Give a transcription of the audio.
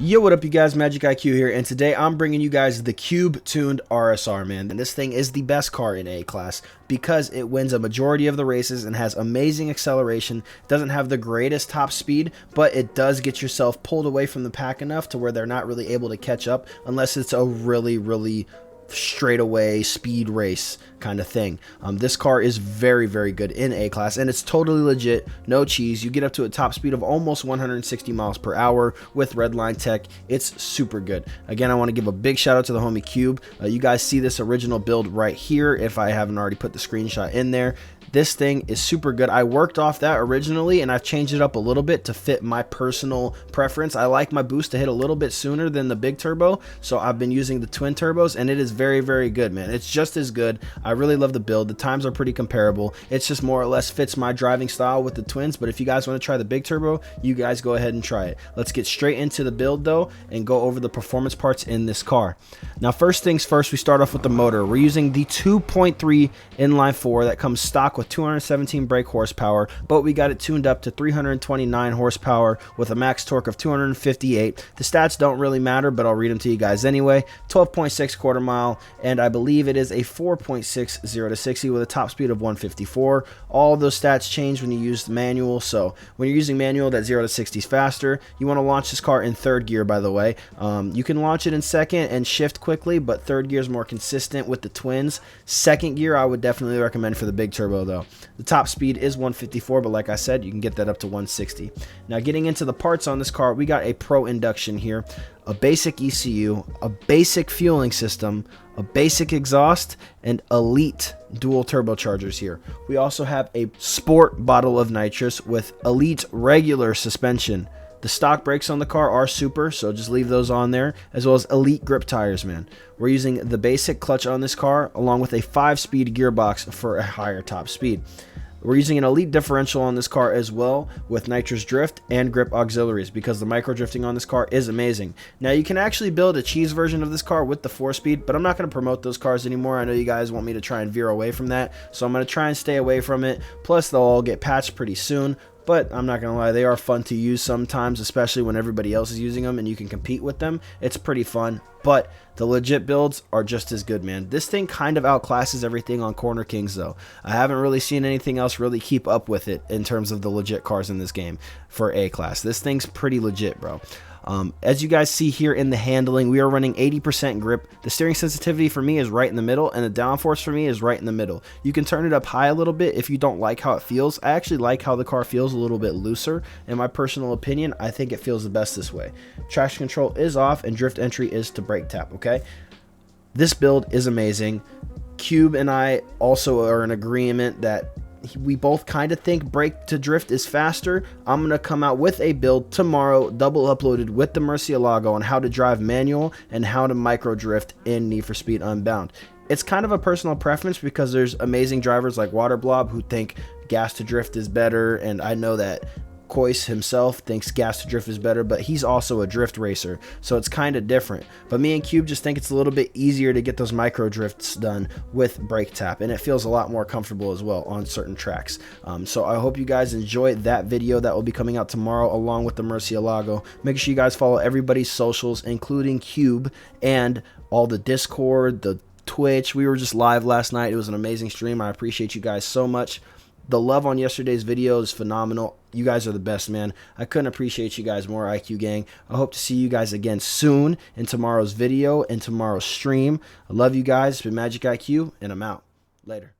Yo, what up you guys, Magic IQ here, and today I'm bringing you guys the Cube tuned RSR, man. And this thing is the best car in A class because it wins a majority of the races and has amazing acceleration. Doesn't have the greatest top speed, but it does get yourself pulled away from the pack enough to where they're not really able to catch up unless it's a really straightaway speed race kind of thing. This car is very good in A class, and it's totally legit, no cheese. You get up to a top speed of almost 160 miles per hour with redline tech. It's super good. Again, I want to give a big shout out to the homie Cube. You guys see this original build right here if I haven't already put the screenshot in there. This thing is super good. I worked off that originally and I've changed it up a little bit to fit my personal preference. I like my boost to hit a little bit sooner than the big turbo, so I've been using the twin turbos, and it is very good, man. It's just as good. I really love the build. The times are pretty comparable. It's just more or less fits my driving style with the twins, but if you guys want to try the big turbo, you guys go ahead and try it. Let's get straight into the build though and go over the performance parts in this car. Now, first things first, we start off with the motor. We're using the 2.3 inline 4 that comes stock with 217 brake horsepower, but we got it tuned up to 329 horsepower with a max torque of 258. The stats don't really matter, but I'll read them to you guys anyway. 12.6 quarter mile, and I believe it is a 4.6 0 to 60 with a top speed of 154. All of those stats change when you use the manual, so when you're using manual, that 0 to 60 is faster. You want to launch this car in third gear, by the way. You can launch it in second and shift quickly, but third gear is more consistent with the twins. Second gear I would definitely recommend for the big turbo though. The top speed is 154, but like I said, you can get that up to 160. Now, getting into the parts on this car, we got a pro induction here, a basic ECU, a basic fueling system, a basic exhaust, and elite dual turbochargers here. We also have a sport bottle of nitrous with elite regular suspension. The stock brakes on the car are super, so just leave those on there, as well as elite grip tires, man. We're using the basic clutch on this car along with a 5-speed gearbox for a higher top speed. We're using an elite differential on this car as well with nitrous drift and grip auxiliaries because the micro drifting on this car is amazing. Now, you can actually build a cheese version of this car with the 4-speed, but I'm not going to promote those cars anymore. I know you guys want me to try and veer away from that, so I'm going to try and stay away from it. Plus, they'll all get patched pretty soon. But I'm not going to lie, they are fun to use sometimes, especially when everybody else is using them and you can compete with them. It's pretty fun, but the legit builds are just as good, man. This thing kind of outclasses everything on Corner Kings, though. I haven't really seen anything else really keep up with it in terms of the legit cars in this game for A class. This thing's pretty legit, bro. As you guys see here in the handling, we are running 80% grip. The steering sensitivity for me is right in the middle, and the downforce for me is right in the middle. You can turn it up high a little bit if you don't like how it feels. I actually like how the car feels a little bit looser. In my personal opinion, I think it feels the best this way. Traction control is off, and drift entry is to brake tap, okay? This build is amazing. Cube and I also are in agreement that we both kind of think brake to drift is faster. I'm going to come out with a build tomorrow, double uploaded with the Murcielago on how to drive manual and how to micro drift in Need for Speed Unbound. It's kind of a personal preference because there's amazing drivers like Waterblob who think gas to drift is better, and I know that Kois himself thinks gas to drift is better, but he's also a drift racer, so it's kind of different. But me and Cube just think it's a little bit easier to get those micro drifts done with brake tap, and it feels a lot more comfortable as well on certain tracks. So I hope you guys enjoyed that video that will be coming out tomorrow along with the Murcielago. Make sure you guys follow everybody's socials, including Cube, and all the Discord, the Twitch. We were just live last night. It was an amazing stream. I appreciate you guys so much. The love on yesterday's video is phenomenal. You guys are the best, man. I couldn't appreciate you guys more, IQ gang. I hope to see you guys again soon in tomorrow's video and tomorrow's stream. I love you guys. It's been Magic IQ, and I'm out. Later.